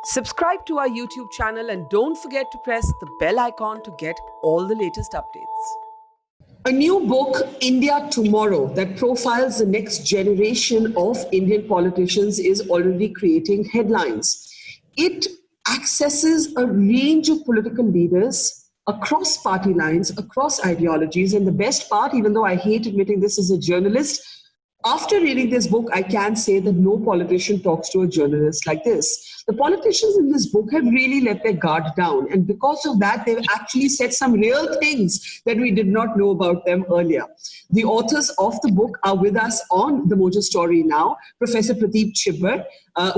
Subscribe to our YouTube channel and don't forget to press the bell icon to get all the latest updates. A new book, India Tomorrow, that profiles the next generation of Indian politicians is already creating headlines. It accesses a range of political leaders across party lines, across ideologies. And the best part, even though I hate admitting this as a journalist, after reading this book, I can say that no politician talks to a journalist like this. The politicians in this book have really let their guard down. And because of that, they've actually said some real things that we did not know about them earlier. The authors of the book are with us on the Mojo Story now. Professor Pradeep Chhibber,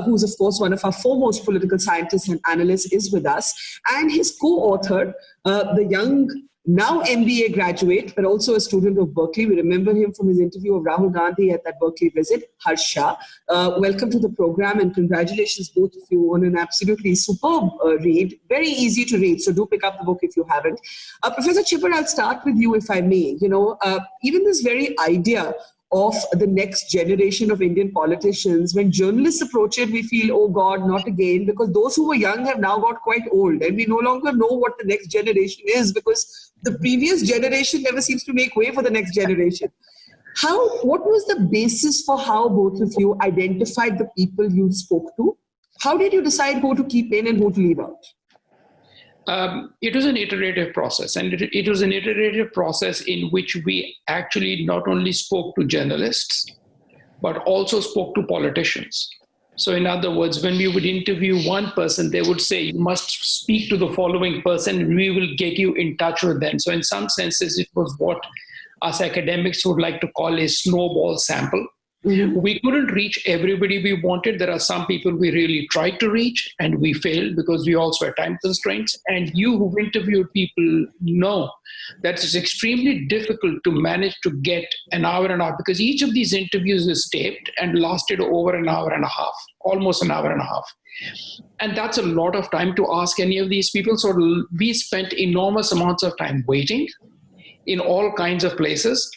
who's of course one of our foremost political scientists and analysts, is with us. And his co-author, the young now MBA graduate, but also a student of Berkeley. We remember him from his interview of Rahul Gandhi at that Berkeley visit, Shah. Welcome to the program and congratulations both of you on an absolutely superb read. Very easy to read, so do pick up the book if you haven't. Professor Chhibber, I'll start with you if I may. Even this very idea of the next generation of Indian politicians, when journalists approach it, we feel, oh God, not again, because those who were young have now got quite old and we no longer know what the next generation is because the previous generation never seems to make way for the next generation. What was the basis for how both of you identified the people you spoke to? How did you decide who to keep in and who to leave out? It was an iterative process, and it was an iterative process in which we actually not only spoke to journalists, but also spoke to politicians. So in other words, when we would interview one person, they would say, you must speak to the following person and we will get you in touch with them. So in some senses, it was what us academics would like to call a snowball sample. Mm-hmm. We couldn't reach everybody we wanted. There are some people we really tried to reach and we failed because we also had time constraints. And you who've interviewed people know that it's extremely difficult to manage to get an hour and a half because each of these interviews is taped and lasted over an hour and a half, almost an hour and a half. And that's a lot of time to ask any of these people. So we spent enormous amounts of time waiting in all kinds of places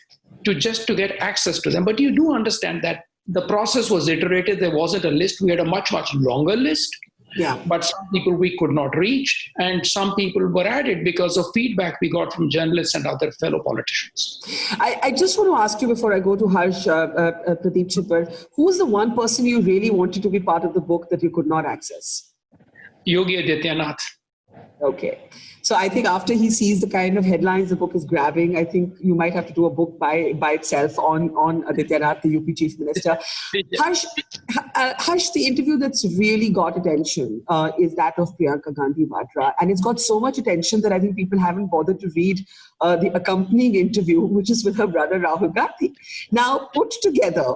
to get access to them. But you do understand that the process was iterative. There wasn't a list. We had a much, much longer list. Yeah. But some people we could not reach. And some people were added because of feedback we got from journalists and other fellow politicians. I just want to ask you before I go to Pradeep Chhibber, who's the one person you really wanted to be part of the book that you could not access? Yogi Adityanath. Okay. So I think after he sees the kind of headlines the book is grabbing, I think you might have to do a book by itself on Adityanath, the UP Chief Minister. Harsh, the interview that's really got attention is that of Priyanka Gandhi Badra. And it's got so much attention that I think people haven't bothered to read the accompanying interview, which is with her brother Rahul Gandhi. Now, put together,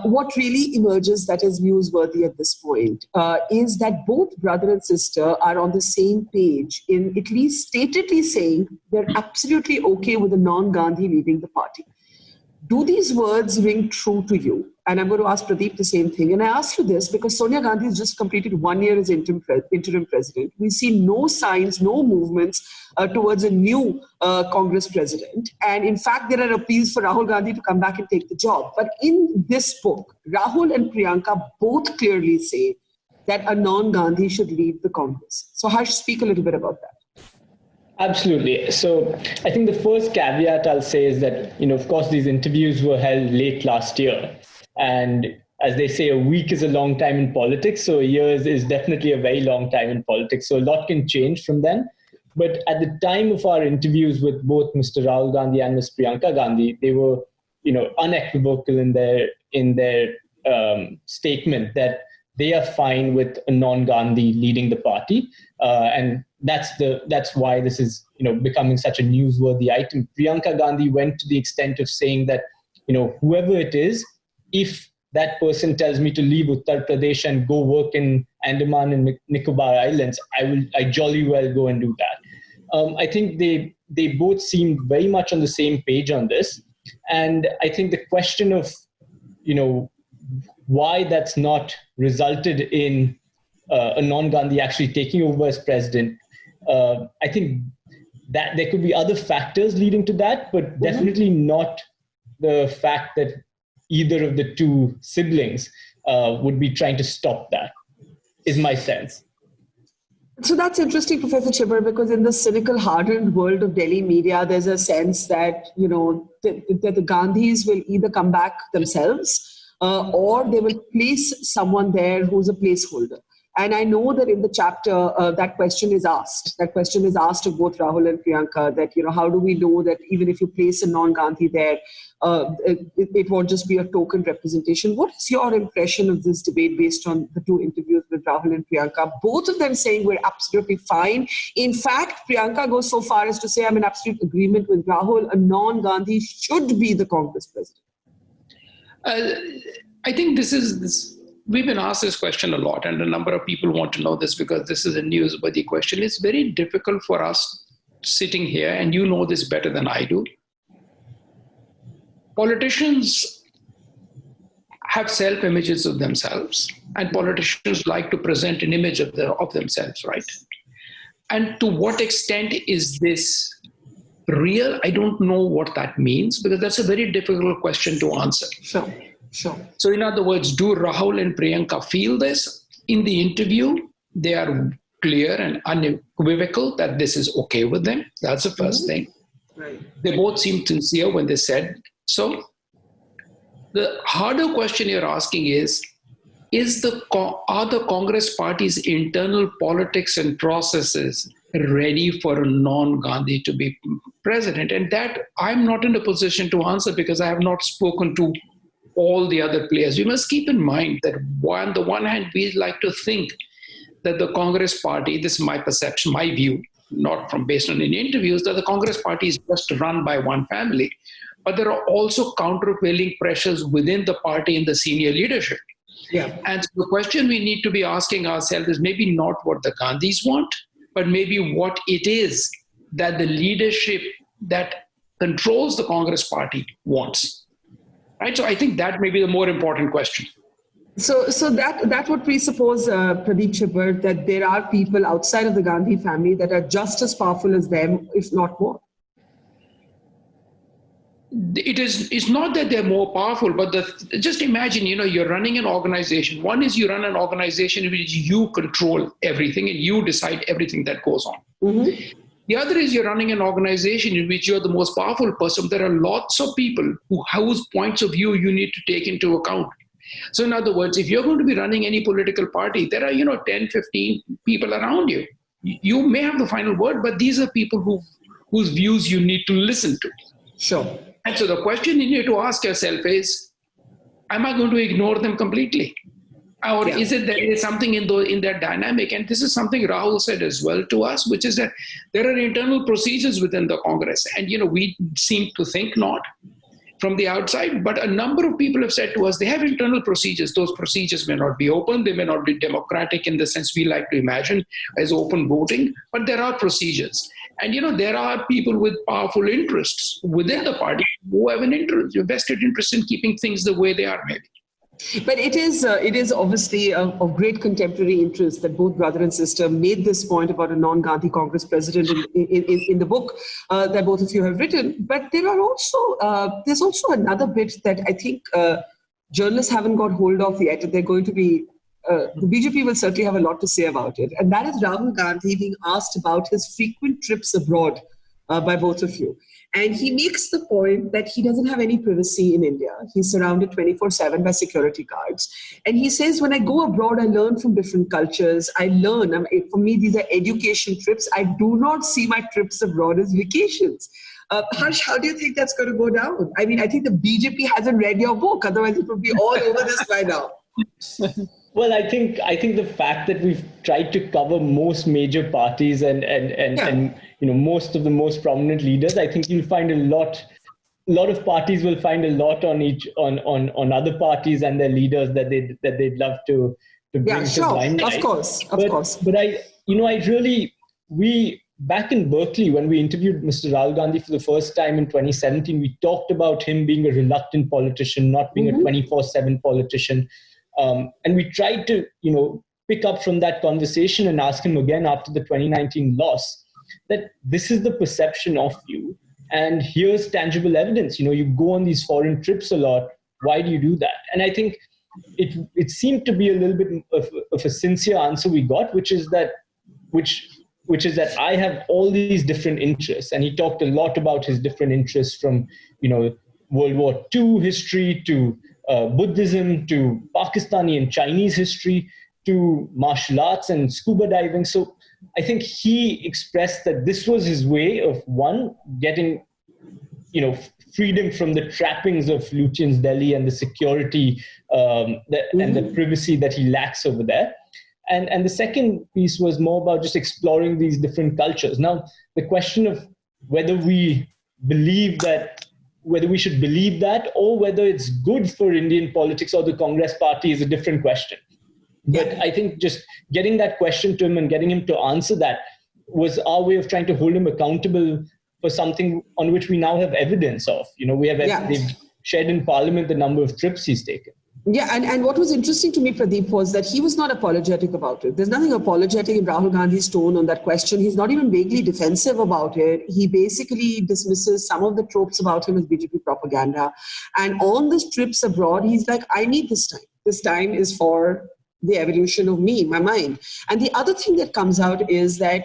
what really emerges that is newsworthy at this point is that both brother and sister are on the same page in at least statedly saying they're absolutely okay with a non-Gandhi leaving the party. Do these words ring true to you? And I'm going to ask Pradeep the same thing. And I ask you this because Sonia Gandhi has just completed 1 year as interim president. We see no signs, no movements towards a new Congress president. And in fact, there are appeals for Rahul Gandhi to come back and take the job. But in this book, Rahul and Priyanka both clearly say that a non-Gandhi should leave the Congress. So Harsh, speak a little bit about that. Absolutely. So I think the first caveat I'll say is that, of course, these interviews were held late last year. And as they say, a week is a long time in politics. So a year is definitely a very long time in politics. So a lot can change from then. But at the time of our interviews with both Mr. Rahul Gandhi and Ms. Priyanka Gandhi, they were, unequivocal in their statement that they are fine with a non-Gandhi leading the party. And that's why this is, becoming such a newsworthy item. Priyanka Gandhi went to the extent of saying that, whoever it is, if that person tells me to leave Uttar Pradesh and go work in Andaman and Nicobar Islands, I jolly well go and do that. I think they both seemed very much on the same page on this. And I think the question of, why that's not resulted in a non-Gandhi actually taking over as president, I think that there could be other factors leading to that, but definitely not the fact that either of the two siblings would be trying to stop that, is my sense. So that's interesting, Professor Chhibber, because in the cynical, hardened world of Delhi media, there's a sense that, that the Gandhis will either come back themselves or they will place someone there who's a placeholder. And I know that in the chapter, that question is asked. That question is asked of both Rahul and Priyanka that, how do we know that even if you place a non-Gandhi there, it won't just be a token representation. What is your impression of this debate based on the two interviews with Rahul and Priyanka? Both of them saying we're absolutely fine. In fact, Priyanka goes so far as to say I'm in absolute agreement with Rahul. A non-Gandhi should be the Congress president. I think this. We've been asked this question a lot, and a number of people want to know this because this is a newsworthy question. It's very difficult for us sitting here, and you know this better than I do. Politicians have self-images of themselves, and politicians like to present an image of themselves, right? And to what extent is this real? I don't know what that means, because that's a very difficult question to answer. Sure. So in other words, do Rahul and Priyanka feel this? In the interview, they are clear and unequivocal that this is okay with them. That's the first thing. Right. They both seemed sincere when they said so. The harder question you're asking is are the Congress party's internal politics and processes ready for a non-Gandhi to be president? And that I'm not in a position to answer because I have not spoken to all the other players. We must keep in mind that on the one hand, we like to think that the Congress party, this is my perception, my view, not from based on any interviews, that the Congress party is just run by one family. But there are also countervailing pressures within the party and the senior leadership. Yeah. And so the question we need to be asking ourselves is maybe not what the Gandhis want, but maybe what it is that the leadership that controls the Congress party wants. Right, so I think that may be the more important question. So that would presuppose, Pradeep Chhibber, that there are people outside of the Gandhi family that are just as powerful as them, if not more. It's not that they're more powerful, but just imagine, you're running an organization. One is you run an organization in which you control everything and you decide everything that goes on. Mm-hmm. The other is you're running an organization in which you're the most powerful person. There are lots of people whose points of view you need to take into account. So in other words, if you're going to be running any political party, there are, 10, 15 people around you. You may have the final word, but these are people whose views you need to listen to. Sure. And so the question you need to ask yourself is, am I going to ignore them completely? Or is it there is something in that dynamic? And this is something Rahul said as well to us, which is that there are internal procedures within the Congress. And, we seem to think not from the outside, but a number of people have said to us, they have internal procedures. Those procedures may not be open. They may not be democratic in the sense we like to imagine as open voting, but there are procedures. And, there are people with powerful interests within the party who have a vested interest in keeping things the way they are, maybe. But it is obviously of great contemporary interest that both brother and sister made this point about a non-Gandhi Congress president in the book that both of you have written. But there's also another bit that I think journalists haven't got hold of yet. They're going to be the BJP will certainly have a lot to say about it, and that is Rahul Gandhi being asked about his frequent trips abroad by both of you. And he makes the point that he doesn't have any privacy in India. He's surrounded 24/7 by security guards. And he says, when I go abroad, I learn from different cultures. For me, these are education trips. I do not see my trips abroad as vacations. Harsh, how do you think that's going to go down? I mean, I think the BJP hasn't read your book. Otherwise, it would be all over this by now. Well, I think the fact that we've tried to cover most major parties and most of the most prominent leaders, I think you'll find a lot of parties will find a lot on other parties and their leaders that they'd love to bring to limelight. Of course. But we back in Berkeley, when we interviewed Mr. Rahul Gandhi for the first time in 2017, we talked about him being a reluctant politician, not being a 24/7 politician. And we tried to, pick up from that conversation and ask him again after the 2019 loss that this is the perception of you. And here's tangible evidence. You go on these foreign trips a lot. Why do you do that? And I think it seemed to be a little bit of a sincere answer we got, which is that which which is that I have all these different interests. And he talked a lot about his different interests, from World War II history to Buddhism to Pakistani and Chinese history to martial arts and scuba diving. So I think he expressed that this was his way of, one, getting freedom from the trappings of Lutyens Delhi and the security and the privacy that he lacks over there. And the second piece was more about just exploring these different cultures. Now, the question of whether we should believe that, or whether it's good for Indian politics or the Congress party, is a different question. But I think just getting that question to him and getting him to answer that was our way of trying to hold him accountable for something on which we now have evidence of. They've shared in Parliament the number of trips he's taken. Yeah, and what was interesting to me, Pradeep, was that he was not apologetic about it. There's nothing apologetic in Rahul Gandhi's tone on that question. He's not even vaguely defensive about it. He basically dismisses some of the tropes about him as BJP propaganda. And on the trips abroad, he's like, I need this time. This time is for the evolution of me, my mind. And the other thing that comes out is that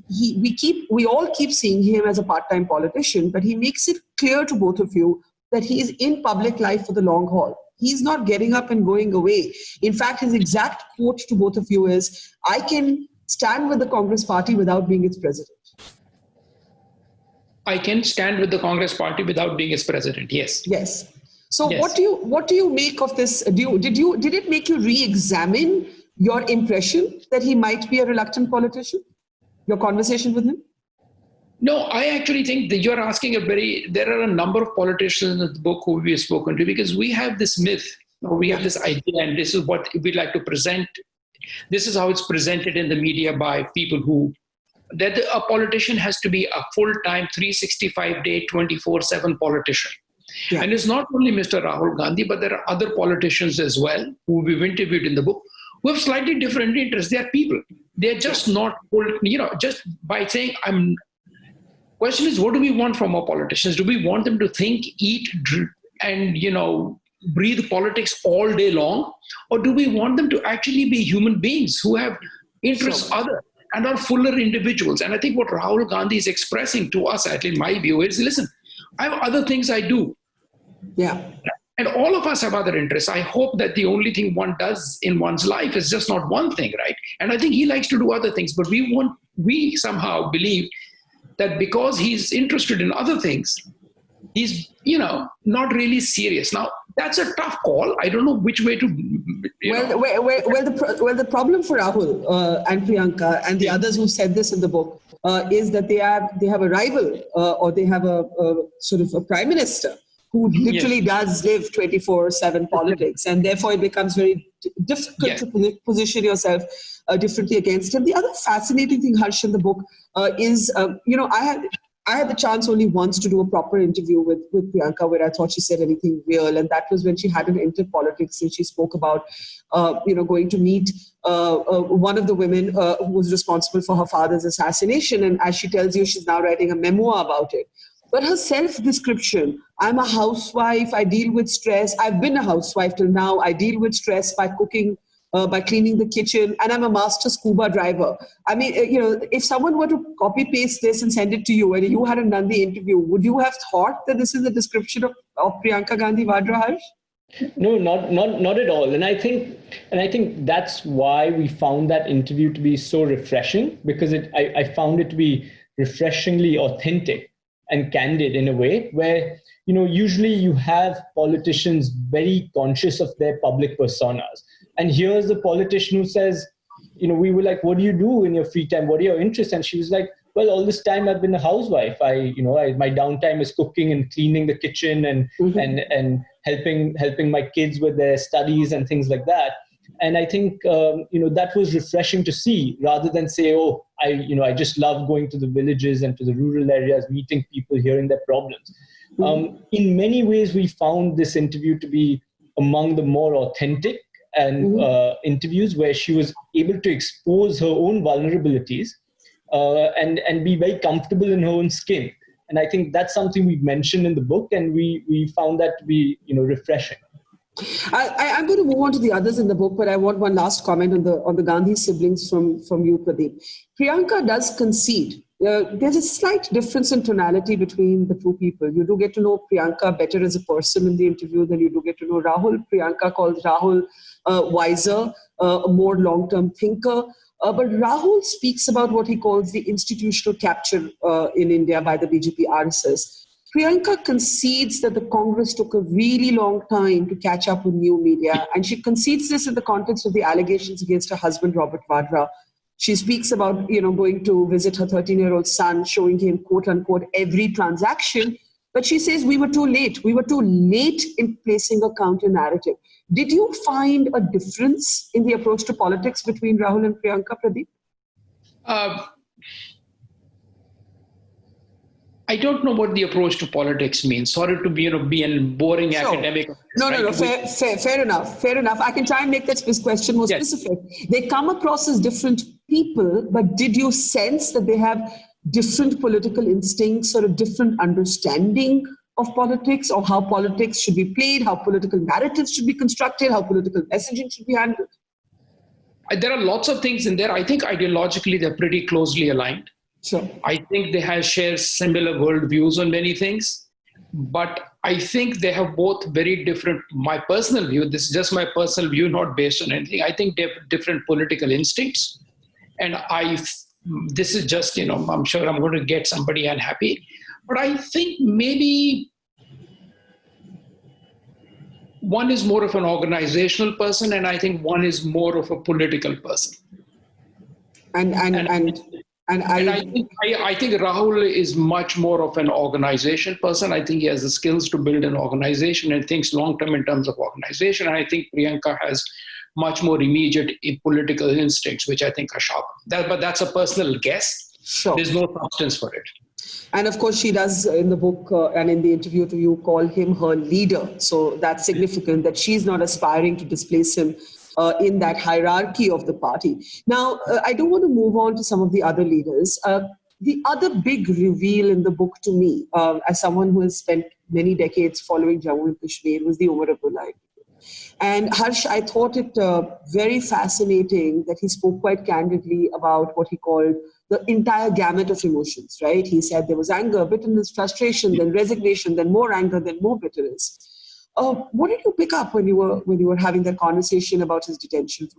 we all keep seeing him as a part-time politician, but he makes it clear to both of you that he is in public life for the long haul. He's not getting up and going away. In fact, his exact quote to both of you is, I can stand with the Congress party without being its president. I can stand with the Congress party without being its president. Yes. Yes. So yes. What do you make of this? Did it make you re-examine your impression that he might be a reluctant politician? Your conversation with him? No, I actually think that you're asking there are a number of politicians in the book who we have spoken to, because we have this myth, or we have this idea, and this is what we like to present. This is how it's presented in the media by people that a politician has to be a full-time 365-day, 24/7 politician. Yeah. And it's not only Mr. Rahul Gandhi, but there are other politicians as well who we've interviewed in the book who have slightly different interests. They are people. They're just not, just by saying question is, what do we want from our politicians? Do we want them to think, eat, and, breathe politics all day long? Or do we want them to actually be human beings who have interests other and are fuller individuals? And I think what Rahul Gandhi is expressing to us, at least in my view, is, listen, I have other things I do. Yeah. And all of us have other interests. I hope that the only thing one does in one's life is just not one thing, right? And I think he likes to do other things, but we somehow believe that because he's interested in other things, he's, not really serious. Now, that's a tough call. I don't know which way to. The problem for Rahul and Priyanka and the others who said this in the book is that they have a rival or they have a sort of a prime minister who literally does live 24/7 politics, and therefore it becomes very difficult to position yourself differently against him. The other fascinating thing, Harsh, in the book is, I had the chance only once to do a proper interview with Priyanka where I thought she said anything real, and that was when she had an Enter Politics, and she spoke about, going to meet one of the women who was responsible for her father's assassination, and as she tells you, she's now writing a memoir about it. But her self-description, I'm a housewife, I deal with stress. I've been a housewife till now. I deal with stress by cooking, by cleaning the kitchen, and I'm a master scuba diver. I mean, if someone were to copy-paste this and send it to you and you hadn't done the interview, would you have thought that this is a description of Priyanka Gandhi Badra, Harsh? No, not at all. And I think that's why we found that interview to be so refreshing, because I found it to be refreshingly authentic and candid in a way where, usually you have politicians very conscious of their public personas. And here's the politician who says, we were like, what do you do in your free time? What are your interests? And she was like, well, all this time I've been a housewife. My downtime is cooking and cleaning the kitchen and and helping my kids with their studies and things like that. And I think that was refreshing to see, rather than say, I just love going to the villages and to the rural areas, meeting people, hearing their problems. In many ways, we found this interview to be among the more authentic and interviews where she was able to expose her own vulnerabilities and be very comfortable in her own skin. And I think that's something we mentioned in the book, and we found that to be refreshing. I'm going to move on to the others in the book, but I want one last comment on the Gandhi siblings from you, Pradeep. Priyanka does concede. There's a slight difference in tonality between the two people. You do get to know Priyanka better as a person in the interview than you do get to know Rahul. Priyanka calls Rahul wiser, a more long-term thinker. But Rahul speaks about what he calls the institutional capture in India by the BJP RSS. Priyanka concedes that the Congress took a really long time to catch up with new media, and she concedes this in the context of the allegations against her husband, Robert Vadra. She speaks about, going to visit her 13-year-old son, showing him, quote unquote, every transaction. But she says we were too late. We were too late in placing a counter narrative. Did you find a difference in the approach to politics between Rahul and Priyanka, Pradeep? I don't know what the approach to politics means. Sorry to be a boring academic. No. Fair enough. Fair enough. I can try and make that question more specific. They come across as different people, but did you sense that they have different political instincts or a different understanding of politics, or how politics should be played, how political narratives should be constructed, how political messaging should be handled? There are lots of things in there. I think ideologically they're pretty closely aligned. Sure. I think they have shared similar worldviews on many things, but I think they have both very different, my personal view, this is just my personal view, not based on anything. I think they have different political instincts. And this is just, I'm sure I'm going to get somebody unhappy, but I think maybe one is more of an organizational person, and I think one is more of a political person. And I think Rahul is much more of an organization person. I think he has the skills to build an organization and thinks long-term in terms of organization. And I think Priyanka has much more immediate political instincts, which I think are sharp. But that's a personal guess. Sure. There's no substance for it. And of course, she does in the book and in the interview to you call him her leader. So that's significant that she's not aspiring to displace him in that hierarchy of the party. Now, I do want to move on to some of the other leaders. The other big reveal in the book to me, as someone who has spent many decades following Jammu and Kashmir, was the Umar Abdullah interview. And Harsh, I thought it very fascinating that he spoke quite candidly about what he called the entire gamut of emotions, right? He said there was anger, bitterness, frustration, then resignation, then more anger, then more bitterness. What did you pick up when you were having that conversation about his detention?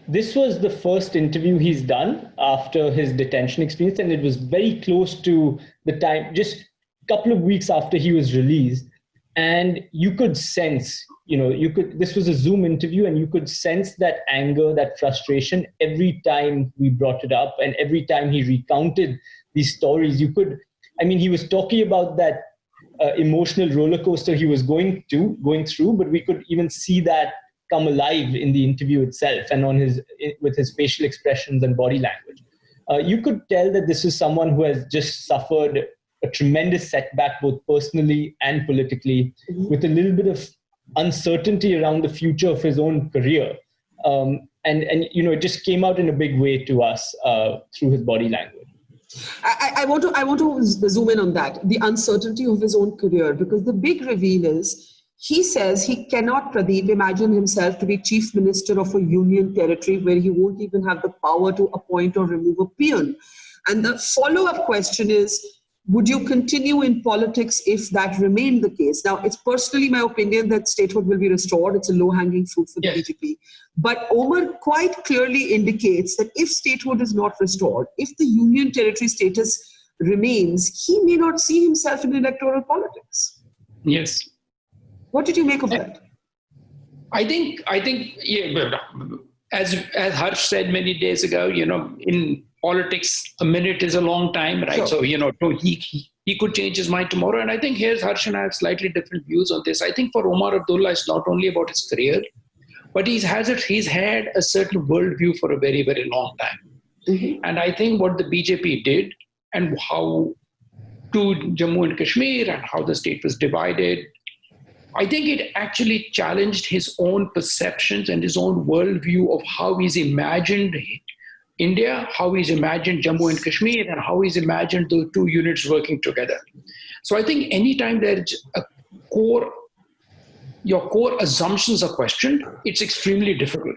This was the first interview he's done after his detention experience, and it was very close to the time, just a couple of weeks after he was released. And you could sense, this was a Zoom interview, and you could sense that anger, that frustration every time we brought it up, and every time he recounted these stories. He was talking about that emotional roller coaster he was going through, but we could even see that come alive in the interview itself and with his facial expressions and body language. You could tell that this is someone who has just suffered a tremendous setback, both personally and politically, with a little bit of uncertainty around the future of his own career. It just came out in a big way to us through his body language. I want to zoom in on that, the uncertainty of his own career, because the big reveal is he says he cannot, Pradeep, imagine himself to be chief minister of a union territory where he won't even have the power to appoint or remove a peon. And the follow-up question is, would you continue in politics if that remained the case? Now, it's personally my opinion that statehood will be restored. It's a low-hanging fruit for the BJP. But Omar quite clearly indicates that if statehood is not restored, if the union territory status remains, he may not see himself in electoral politics. Yes. What did you make of that? I think, as Harsh said many days ago, in politics, a minute is a long time, right? Sure. So, he could change his mind tomorrow. And I think here's Harsh and I have slightly different views on this. I think for Omar Abdullah, it's not only about his career, but he's had a certain worldview for a very, very long time. Mm-hmm. And I think what the BJP did and how to Jammu and Kashmir and how the state was divided, I think it actually challenged his own perceptions and his own worldview of how he's imagined India, how he's imagined Jammu and Kashmir, and how he's imagined the two units working together. So I think anytime there's a core your core assumptions are questioned, it's extremely difficult.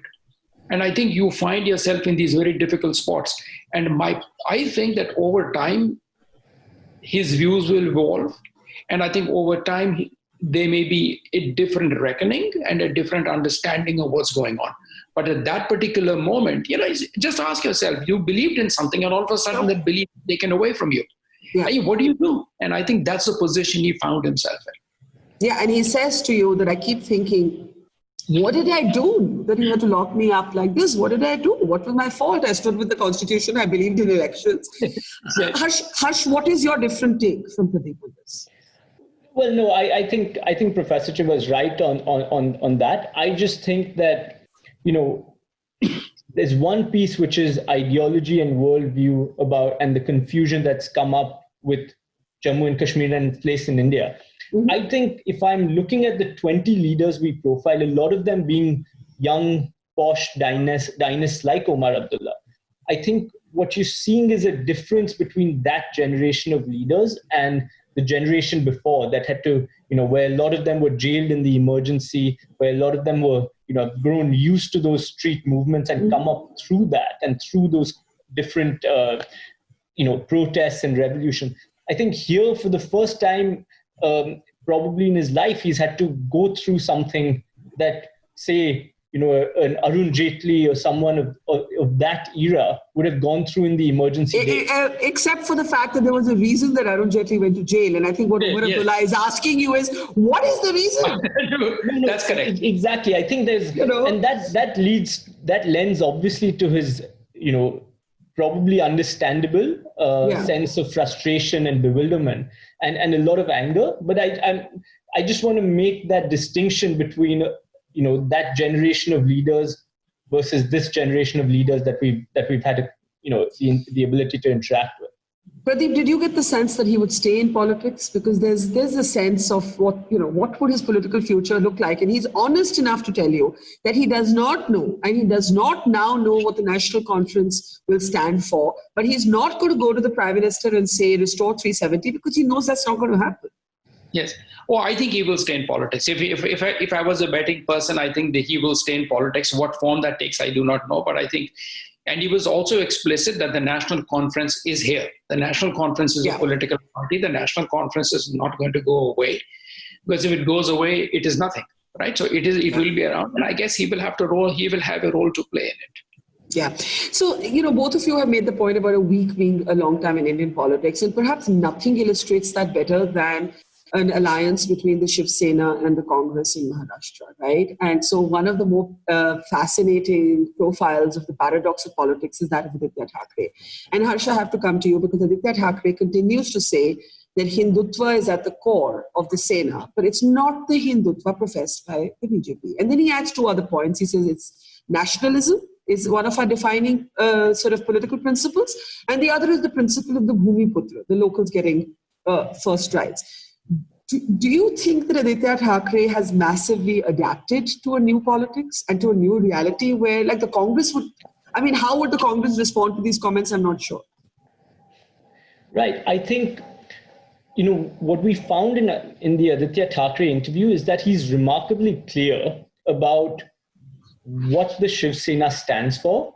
And I think you find yourself in these very difficult spots. And I think that over time, his views will evolve. And I think over time, there may be a different reckoning and a different understanding of what's going on. But at that particular moment, just ask yourself, you believed in something and all of a sudden that belief is taken away from you. Yeah. Hey, what do you do? And I think that's the position he found himself in. Yeah, and he says to you that I keep thinking, what did I do that you had to lock me up like this? What did I do? What was my fault? I stood with the Constitution. I believed in elections. Harsh, what is your different take from Pradeep on this? Well, no, I think Professor Chhibber was right on that. I just think that, there's one piece which is ideology and worldview and the confusion that's come up with Jammu and Kashmir and its place in India. Mm-hmm. I think if I'm looking at the 20 leaders we profile, a lot of them being young, posh dynasts like Omar Abdullah, I think what you're seeing is a difference between that generation of leaders and the generation before that had to, where a lot of them were jailed in the emergency, where a lot of them were, grown used to those street movements and come up through that and through those different, protests and revolution. I think here for the first time, probably in his life, he's had to go through something that, say, an Arun Jaitley or someone of that era would have gone through in the emergency days. Except for the fact that there was a reason that Arun Jaitley went to jail. And I think what Omar Abdullah is asking you is, what is the reason? No, that's correct. Exactly. I think there's, and that lends obviously to his, probably understandable sense of frustration and bewilderment and a lot of anger. But I just want to make that distinction between that generation of leaders versus this generation of leaders that we've had the ability to interact with. Pradeep, did you get the sense that he would stay in politics? Because there's a sense of what would his political future look like, and he's honest enough to tell you that he does not know, and he does not now know what the National Conference will stand for. But he's not going to go to the Prime Minister and say restore 370 because he knows that's not going to happen. Yes. Oh, I think he will stay in politics. If I was a betting person, I think that he will stay in politics. What form that takes, I do not know. But I think, and he was also explicit that the National Conference is here. The National Conference is a political party. The National Conference is not going to go away, because if it goes away, it is nothing, right? So it will be around, and I guess he will have a role to play in it. Yeah. So, both of you have made the point about a week being a long time in Indian politics, and perhaps nothing illustrates that better than an alliance between the Shiv Sena and the Congress in Maharashtra, right? And so one of the more fascinating profiles of the paradox of politics is that of Aditya Thackeray. And Harsha, I have to come to you because Aditya Thackeray continues to say that Hindutva is at the core of the Sena, but it's not the Hindutva professed by the BJP. And then he adds two other points. He says it's nationalism is one of our defining sort of political principles, and the other is the principle of the Bhumiputra, the locals getting first rights. Do you think that Aditya Thackeray has massively adapted to a new politics and to a new reality where, like, the Congress would, how would the Congress respond to these comments? I'm not sure. Right. I think, what we found in the Aditya Thackeray interview is that he's remarkably clear about what the Shiv Sena stands for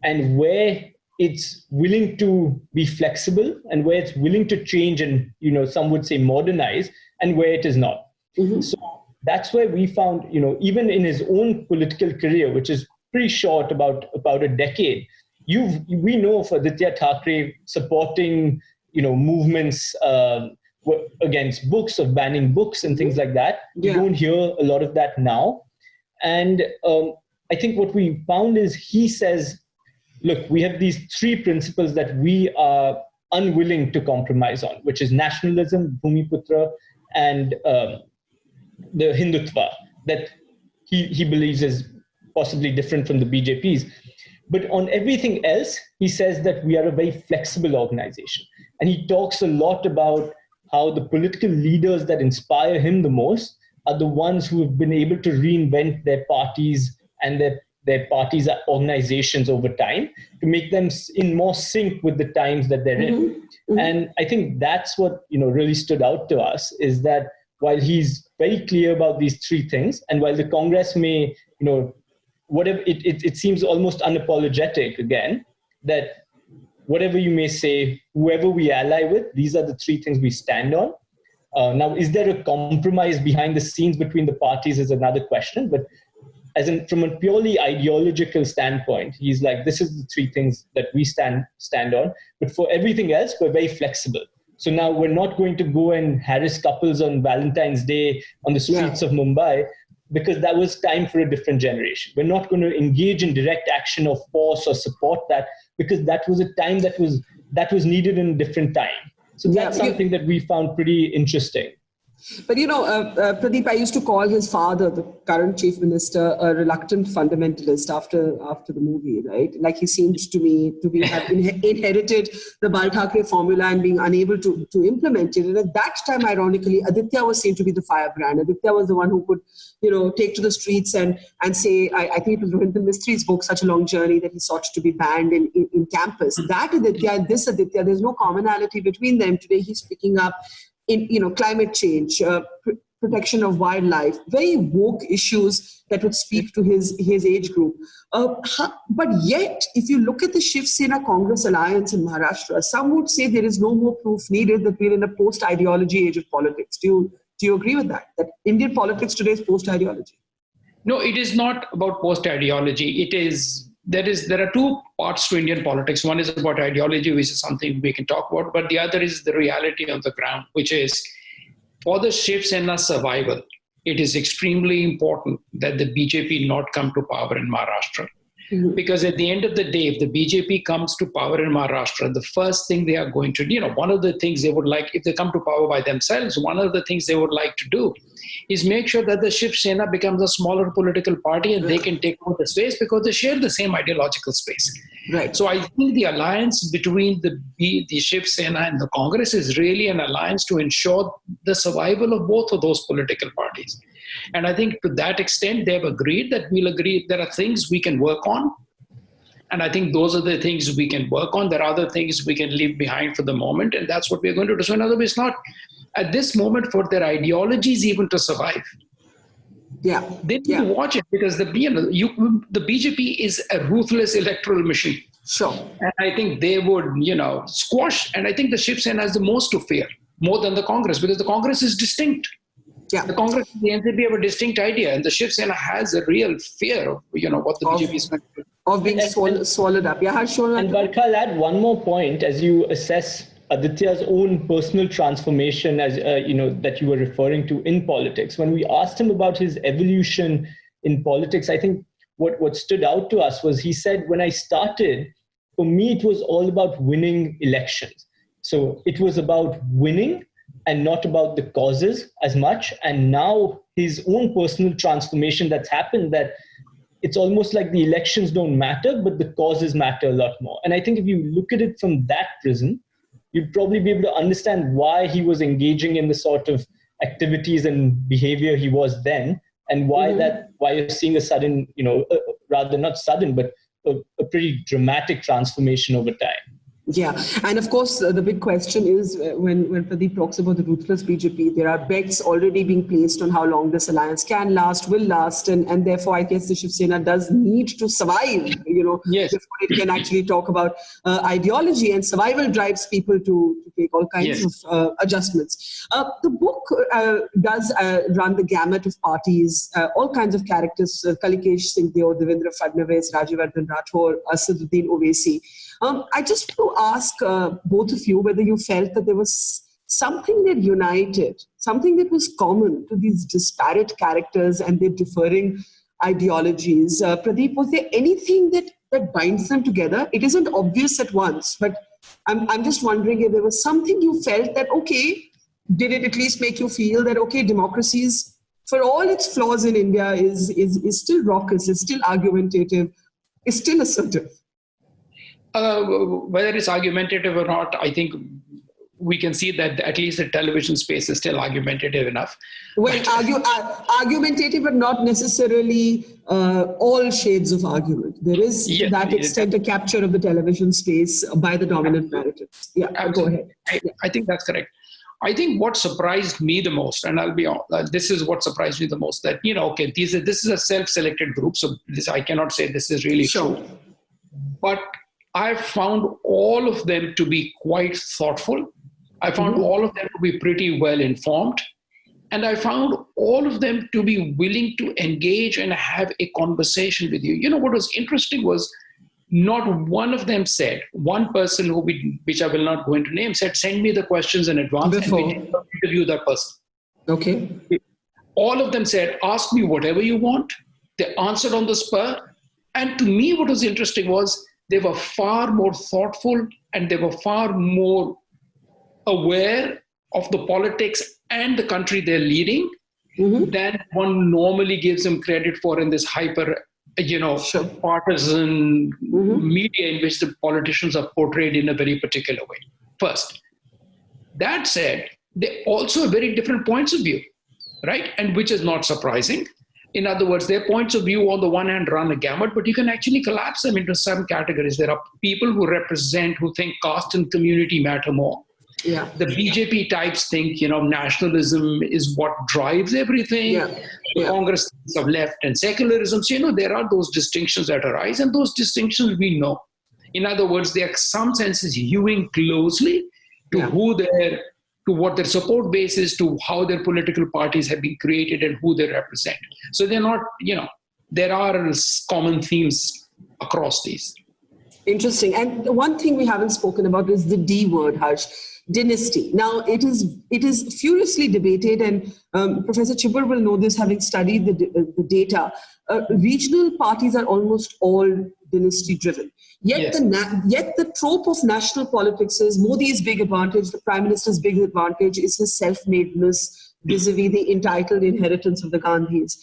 and where it's willing to be flexible and where it's willing to change and, some would say modernize, and where it is not. Mm-hmm. So that's where we found, even in his own political career, which is pretty short, about a decade, we know of Aditya Thackeray supporting, movements against books, of banning books and things like that. You don't hear a lot of that now. And I think what we found is he says, look, we have these three principles that we are unwilling to compromise on, which is nationalism, Bhumiputra, and the Hindutva, that he believes is possibly different from the BJP's. But on everything else, he says that we are a very flexible organization. And he talks a lot about how the political leaders that inspire him the most are the ones who have been able to reinvent their parties and their parties' organizations over time to make them in more sync with the times that they're in. Mm-hmm. And I think that's what really stood out to us, is that while he's very clear about these three things, and while the Congress may, whatever it seems almost unapologetic again, that whatever you may say, whoever we ally with, these are the three things we stand on. Now, is there a compromise behind the scenes between the parties is another question, but from a purely ideological standpoint, he's like, this is the three things that we stand on, but for everything else, we're very flexible. So now we're not going to go and harass couples on Valentine's Day on the streets of Mumbai, because that was time for a different generation. We're not going to engage in direct action or force or support that, because that was a time that was needed in a different time. So that's something that we found pretty interesting. But Pradeep, I used to call his father, the current chief minister, a reluctant fundamentalist after the movie, right? Like he seems to me to have inherited the Bal Thackeray formula and being unable to implement it. And at that time, ironically, Aditya was seen to be the firebrand. Aditya was the one who could, take to the streets and say, I think it was Rohinton Mistri's book, Such a Long Journey, that he sought to be banned in campus. That Aditya and this Aditya, there's no commonality between them. Today, he's picking up in climate change, protection of wildlife, very woke issues that would speak to his age group. But yet, if you look at the Shiv Sena Congress alliance in Maharashtra, some would say there is no more proof needed that we're in a post-ideology age of politics. Do you agree with that? That Indian politics today is post-ideology? No, it is not about post-ideology. There are two parts to Indian politics. One is about ideology, which is something we can talk about, but the other is the reality on the ground, which is for the Shiv Sena survival, it is extremely important that the BJP not come to power in Maharashtra. Mm-hmm. Because at the end of the day, if the BJP comes to power in Maharashtra, the first thing they are going to do, one of the things they would like, if they come to power by themselves, one of the things they would like to do is make sure that the Shiv Sena becomes a smaller political party and they can take over the space because they share the same ideological space. Right. So I think the alliance between the Shiv Sena and the Congress is really an alliance to ensure the survival of both of those political parties. And I think to that extent, they've agreed that we'll agree there are things we can work on. And I think those are the things we can work on. There are other things we can leave behind for the moment. And that's what we're going to do. So in other words, not at this moment for their ideologies even to survive. Yeah. They need to watch it because the BJP is a ruthless electoral machine. Sure. And I think they would, squash. And I think the Shiv Sena has the most to fear, more than the Congress, because the Congress is distinct. Yeah. The Congress and the NCP have a distinct idea, and the Shiv Sena has a real fear of, what the BJP is going to do. Of being swallowed up. Yeah, and Barkha, I'll add one more point as you assess Aditya's own personal transformation, as that you were referring to in politics. When we asked him about his evolution in politics, I think what stood out to us was he said, when I started, for me, it was all about winning elections. So it was about winning and not about the causes as much. And now his own personal transformation that's happened, that it's almost like the elections don't matter, but the causes matter a lot more. And I think if you look at it from that prism, you'd probably be able to understand why he was engaging in the sort of activities and behavior he was then, and why you're seeing a sudden, rather not sudden, but a pretty dramatic transformation over time. Yeah. And of course, the big question is when Pradeep talks about the ruthless BJP, there are bets already being placed on how long this alliance can last, will last. And therefore, I guess the Shiv Sena does need to survive, before it can actually talk about ideology. And survival drives people to take all kinds of adjustments. The book does run the gamut of parties, all kinds of characters, Kalikesh Singh Deo, Devendra Fadnavis, Rajyavardhan Rathore, Asaduddin Owaisi. I just want to ask both of you whether you felt that there was something that united, something that was common to these disparate characters and their differing ideologies. Pradeep, was there anything that binds them together? It isn't obvious at once, but I'm just wondering if there was something you felt that, did it at least make you feel that, democracy is, for all its flaws in India, is still raucous, is still argumentative, is still assertive? Whether it's argumentative or not, I think we can see that at least the television space is still argumentative enough. Well, argumentative, but not necessarily all shades of argument. There is, to that extent, a capture of the television space by the dominant narratives. Yeah, absolutely. Go ahead. I think that's correct. I think what surprised me the most, and this is what surprised me the most, that, okay, this is a self-selected group, so I cannot say this is really true. But I found all of them to be quite thoughtful. I found all of them to be pretty well informed. And I found all of them to be willing to engage and have a conversation with you. What was interesting was not one of them said, one person which I will not go into name, said, send me the questions in advance and we interview that person. Okay. All of them said, ask me whatever you want. They answered on the spur. And to me, what was interesting was they were far more thoughtful and they were far more aware of the politics and the country they're leading than one normally gives them credit for in this hyper, partisan media in which the politicians are portrayed in a very particular way. First, that said, they also have very different points of view, right? And which is not surprising. In other words, their points of view on the one hand run a gamut, but you can actually collapse them into some categories. There are people who think caste and community matter more. Yeah. The BJP types think, nationalism is what drives everything. The Congress thinks of left and secularism. So, there are those distinctions that arise, and those distinctions we know. In other words, they are some senses hewing closely to to what their support base is, to how their political parties have been created and who they represent. So they're not, there are common themes across these. Interesting. And one thing we haven't spoken about is the D word, Harsh. Dynasty. Now, it is furiously debated, and Professor Chhibber will know this, having studied the data. Regional parties are almost all dynasty-driven. Yet the trope of national politics is Modi's big advantage, the Prime Minister's big advantage is his self-madeness vis-a-vis the entitled inheritance of the Gandhis.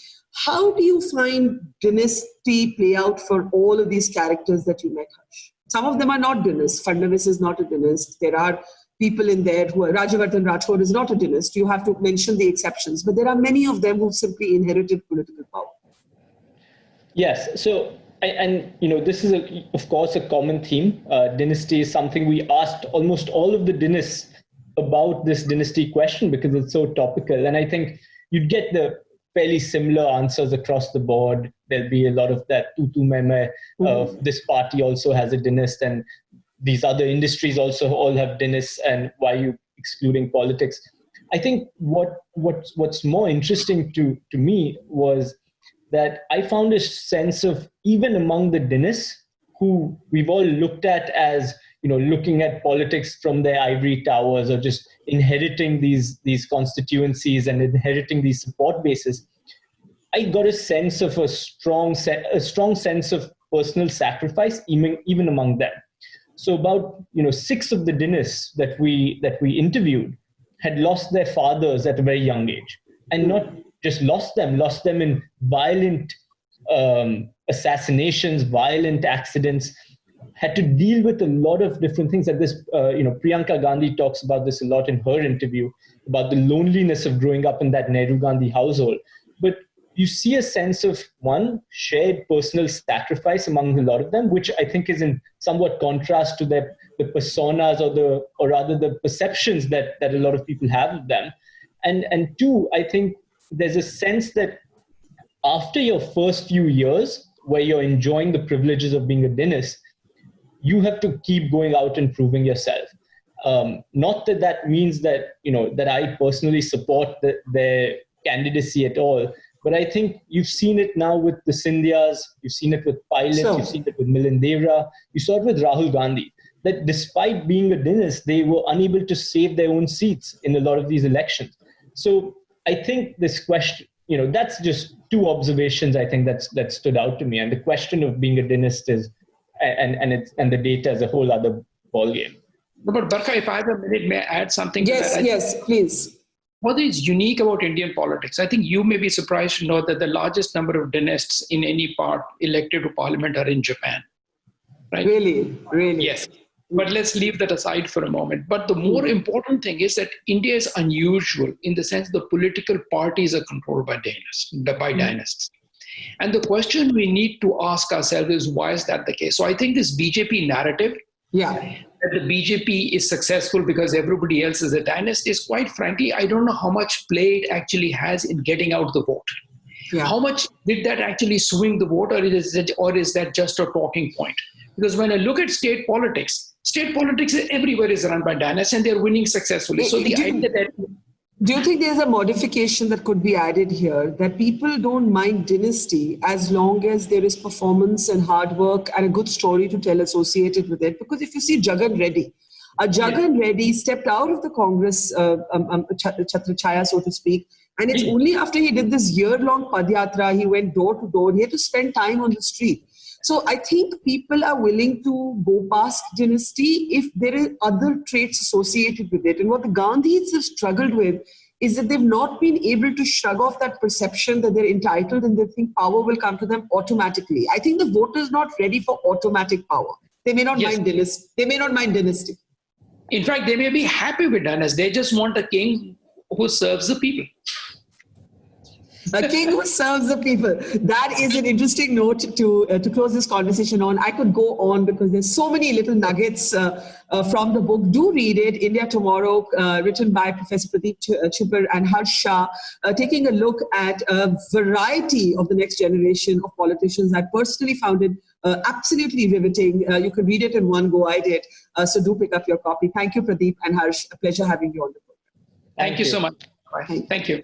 How do you find dynasty play out for all of these characters that you met, Harsh? Some of them are not dynasts. Fadnavis is not a dynast. There are people in there who are, Rajavardhan Rathore is not a dynast. You have to mention the exceptions. But there are many of them who simply inherited political power. Yes. So, this is, of course, a common theme. Dynasty is something we asked almost all of the dynasts about this dynasty question because it's so topical. And I think you'd get the fairly similar answers across the board. There'll be a lot of that tutu meme of this party also has a dynast and these other industries also all have dynasts, and why are you excluding politics? I think what's more interesting to me was that I found a sense of, even among the dynasts who we've all looked at as, looking at politics from their ivory towers or just inheriting these constituencies and inheriting these support bases, I got a sense of a strong sense of personal sacrifice even among them. So about 6 of the dynasts that we interviewed had lost their fathers at a very young age, and not just lost them in violent assassinations, violent accidents, had to deal with a lot of different things. That this, Priyanka Gandhi talks about this a lot in her interview, about the loneliness of growing up in that Nehru Gandhi household. But you see a sense of, one, shared personal sacrifice among a lot of them, which I think is in somewhat contrast to the personas or rather the perceptions that a lot of people have of them. And two, I think there's a sense that after your first few years, where you're enjoying the privileges of being a dynast, you have to keep going out and proving yourself. Not that means that, that I personally support their candidacy at all, but I think you've seen it now with the Scindias, you've seen it with Pilot, You've seen it with Milind Devra, you saw it with Rahul Gandhi, that despite being a dynast, they were unable to save their own seats in a lot of these elections. So I think this question, that's just 2 observations I think that stood out to me. And the question of being a dynast is, and the data is a whole other ballgame. But Barkha, if I have a minute, may I add something to that? Yes, please. What is unique about Indian politics? I think you may be surprised to know that the largest number of dynasts in any part elected to parliament are in Japan. Right? Really? Yes. But let's leave that aside for a moment. But the more important thing is that India is unusual in the sense the political parties are controlled by dynasts. And the question we need to ask ourselves is, why is that the case? So I think this BJP narrative Yeah. That the BJP is successful because everybody else is a dynasty is, quite frankly, I don't know how much play it actually has in getting out the vote. Yeah. How much did that actually swing the vote, or is that just a talking point? Because when I look at state politics everywhere is run by dynasties and they're winning successfully. So the idea that... Do you think there's a modification that could be added here, that people don't mind dynasty as long as there is performance and hard work and a good story to tell associated with it? Because if you see Jagan Reddy, Jagan Reddy stepped out of the Congress Chhatrachaya, so to speak, and it's only after he did this year-long Padyatra, he went door to door, he had to spend time on the street. So I think people are willing to go past dynasty if there are other traits associated with it. And what the Gandhis have struggled with is that they've not been able to shrug off that perception that they're entitled and they think power will come to them automatically. I think the voter is not ready for automatic power. They may not mind dynasty. They may not mind dynasty. In fact, they may be happy with dynasty. They just want a king who serves the people. A king who serves the people. That is an interesting note to close this conversation on. I could go on because there's so many little nuggets from the book. Do read it, India Tomorrow, written by Professor Pradeep Chhibber and Shah, taking a look at a variety of the next generation of politicians. I personally found it absolutely riveting. You could read it in one go. I did. So do pick up your copy. Thank you, Pradeep and Harsh. A pleasure having you on the book. Thank you so much. Thank you.